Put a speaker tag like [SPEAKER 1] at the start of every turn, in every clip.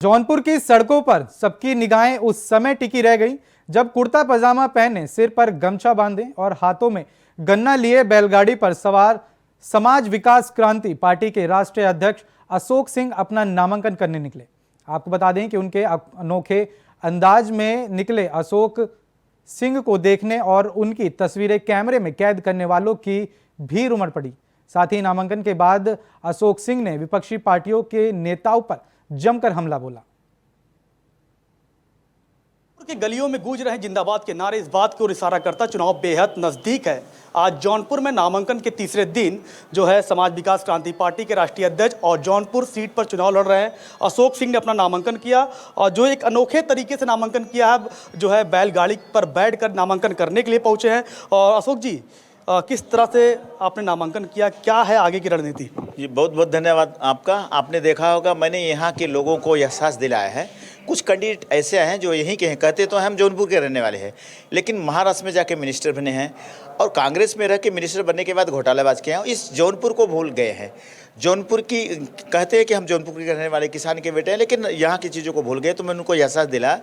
[SPEAKER 1] जौनपुर की सड़कों पर सबकी निगाहें उस समय टिकी रह गई जब कुर्ता पजामा पहने, सिर पर गमछा बांधे और हाथों में गन्ना लिए बैलगाड़ी पर सवार समाज विकास क्रांति पार्टी के राष्ट्रीय अध्यक्ष अशोक सिंह अपना नामांकन करने निकले। आपको बता दें कि उनके अनोखे अंदाज में निकले अशोक सिंह को देखने और उनकी तस्वीरें कैमरे में कैद करने वालों की भीड़ उमड़ पड़ी। साथ ही नामांकन के बाद अशोक सिंह ने विपक्षी पार्टियों के नेताओं पर जमकर हमला बोला।
[SPEAKER 2] के गलियों में गूंज रहे जिंदाबाद के नारे इस बात की ओर इशारा करता चुनाव बेहद नजदीक है। आज जौनपुर में नामांकन के तीसरे दिन जो है समाज विकास क्रांति पार्टी के राष्ट्रीय अध्यक्ष और जौनपुर सीट पर चुनाव लड़ रहे हैं अशोक सिंह ने अपना नामांकन किया और जो एक अनोखे तरीके से नामांकन किया है, जो है बैलगाड़ी पर बैठकर नामांकन करने के लिए पहुंचे हैं। और अशोक जी, किस तरह से आपने नामांकन किया, क्या है आगे की रणनीति?
[SPEAKER 3] जी बहुत बहुत धन्यवाद आपका। आपने देखा होगा मैंने यहाँ के लोगों को एहसास दिलाया है। कुछ कैंडिडेट ऐसे हैं जो यहीं के हैं, कहते तो हम जौनपुर के रहने वाले हैं, लेकिन महाराष्ट्र में जाके मिनिस्टर बने हैं और कांग्रेस में रह के मिनिस्टर बनने के बाद घोटालाबाज किए हैं। इस जौनपुर को भूल गए हैं। जौनपुर की कहते हैं कि हम जौनपुर के रहने वाले किसान के बेटे हैं, लेकिन यहाँ की चीज़ों को भूल गए। तो मैंने उनको एहसास दिला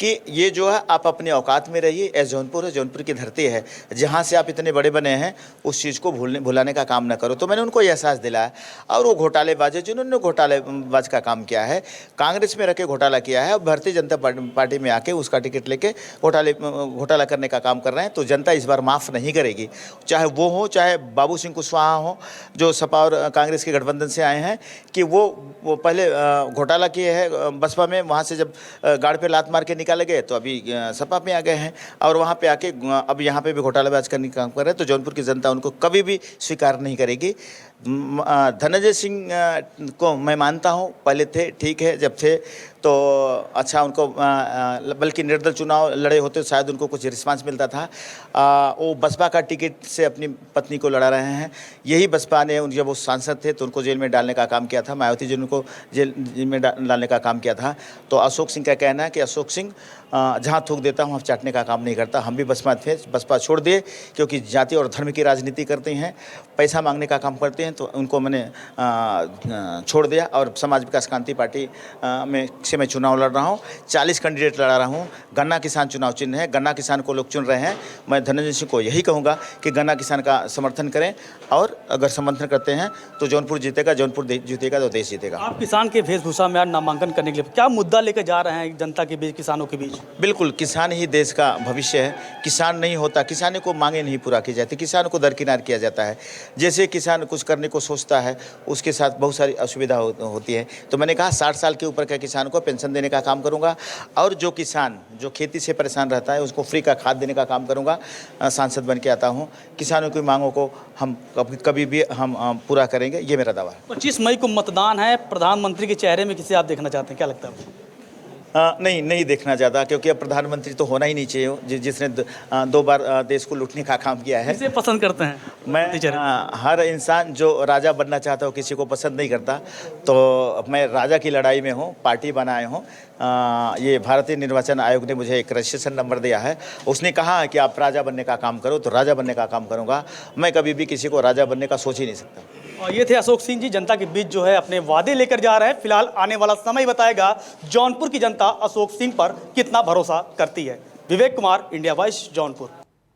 [SPEAKER 3] कि ये जो है आप अपने औकात में रहिए। ऐसा जौनपुर है, जौनपुर की धरती है, जहाँ से आप इतने बड़े बने हैं उस चीज़ को भुलाने का काम ना करो। तो मैंने उनको एहसास दिलाया। और वो घोटालेबाज है जिन्होंने घोटालेबाज का काम किया है, कांग्रेस में रह के घोटाला किया है और भारतीय जनता पार्टी में आके उसका टिकट लेके घोटाला करने का काम कर रहे हैं। तो जनता इस बार माफ़ नहीं करेगी, चाहे वो हो चाहे बाबू सिंह कुशवाहा हो जो सपा और कांग्रेस के गठबंधन से आए हैं, कि वो पहले घोटाला किए हैं बसपा में, वहाँ से जब गाड़ पे लात मार के निकाले गए तो अभी सपा में आ गए हैं और वहाँ पे आके अब यहाँ पे भी घोटालाबाज करने का काम कर रहे हैं। तो जौनपुर की जनता उनको कभी भी स्वीकार नहीं करेगी। धनंजय सिंह को मैं मानता हूँ, पहले थे ठीक है, जब थे तो अच्छा उनको बल्कि निर्दल चुनाव लड़े होते तो शायद उनको कुछ रिस्पांस मिलता था। वो बसपा का टिकट से अपनी पत्नी को लड़ा रहे हैं। यही बसपा ने जब वो सांसद थे तो उनको जेल में डालने का काम किया था, मायावती जी ने उनको जेल में डालने का काम किया था। तो अशोक सिंह का कहना है कि अशोक सिंह जहाँ थूक देता हूँ, हम चाटने का काम नहीं करता। हम भी बसपा थे, बसपा छोड़ दिए क्योंकि जाति और धर्म की राजनीति करते हैं, पैसा मांगने का काम करते हैं, तो उनको मैंने छोड़ दिया और समाज विकास क्रांति पार्टी में से मैं चुनाव लड़ रहा हूँ। 40 कैंडिडेट लड़ा रहा हूँ। गन्ना किसान चुनाव चिन्ह है, गन्ना किसान को लोग चुन रहे हैं। मैं धनंजय सिंह को यही कहूँगा कि गन्ना किसान का समर्थन करें और अगर समर्थन करते हैं तो जौनपुर जीतेगा, जौनपुर जीतेगा तो देश जीतेगा।
[SPEAKER 2] आप किसान के वेशभूषा में आज नामांकन करने के लिए क्या मुद्दा लेकर जा रहे हैं जनता के बीच, किसानों के बीच?
[SPEAKER 3] बिल्कुल, किसान ही देश का भविष्य है। किसान नहीं होता, किसानी को मांगे नहीं पूरा की जाती, किसान को दरकिनार किया जाता है। जैसे किसान कुछ करने को सोचता है उसके साथ बहुत सारी असुविधा होती है। तो मैंने कहा 60 साल के ऊपर के किसान को पेंशन देने का काम करूंगा और जो किसान जो खेती से परेशान रहता है उसको फ्री का खाद देने का काम करूंगा। सांसद बन के आता हूं। किसानों की मांगों को हम कभी भी हम पूरा करेंगे, ये मेरा दावा है।
[SPEAKER 2] 25 मई को मतदान है, प्रधानमंत्री के चेहरे में किसे आप देखना चाहते हैं, क्या लगता है आपको?
[SPEAKER 3] नहीं देखना चाहता, क्योंकि अब प्रधानमंत्री तो होना ही नहीं चाहिए जिसने 2 बार देश को लूटने का काम किया है।
[SPEAKER 2] किसे पसंद करते हैं?
[SPEAKER 3] मैं हर इंसान जो राजा बनना चाहता है किसी को पसंद नहीं करता। तो मैं राजा की लड़ाई में हूँ, पार्टी बनाए हूँ। ये भारतीय निर्वाचन आयोग ने मुझे एक रजिस्ट्रेशन नंबर दिया है। उसने कहा कि आप राजा बनने का काम करो, तो राजा बनने का काम करूँगा। मैं कभी भी किसी को राजा बनने का सोच ही नहीं सकता।
[SPEAKER 2] और ये थे अशोक सिंह जी, जनता के बीच जो है अपने वादे लेकर जा रहे हैं। फिलहाल आने वाला समय बताएगा जौनपुर की जनता अशोक सिंह पर कितना भरोसा करती है। Vivek Kumar, India voice, Jaunpur.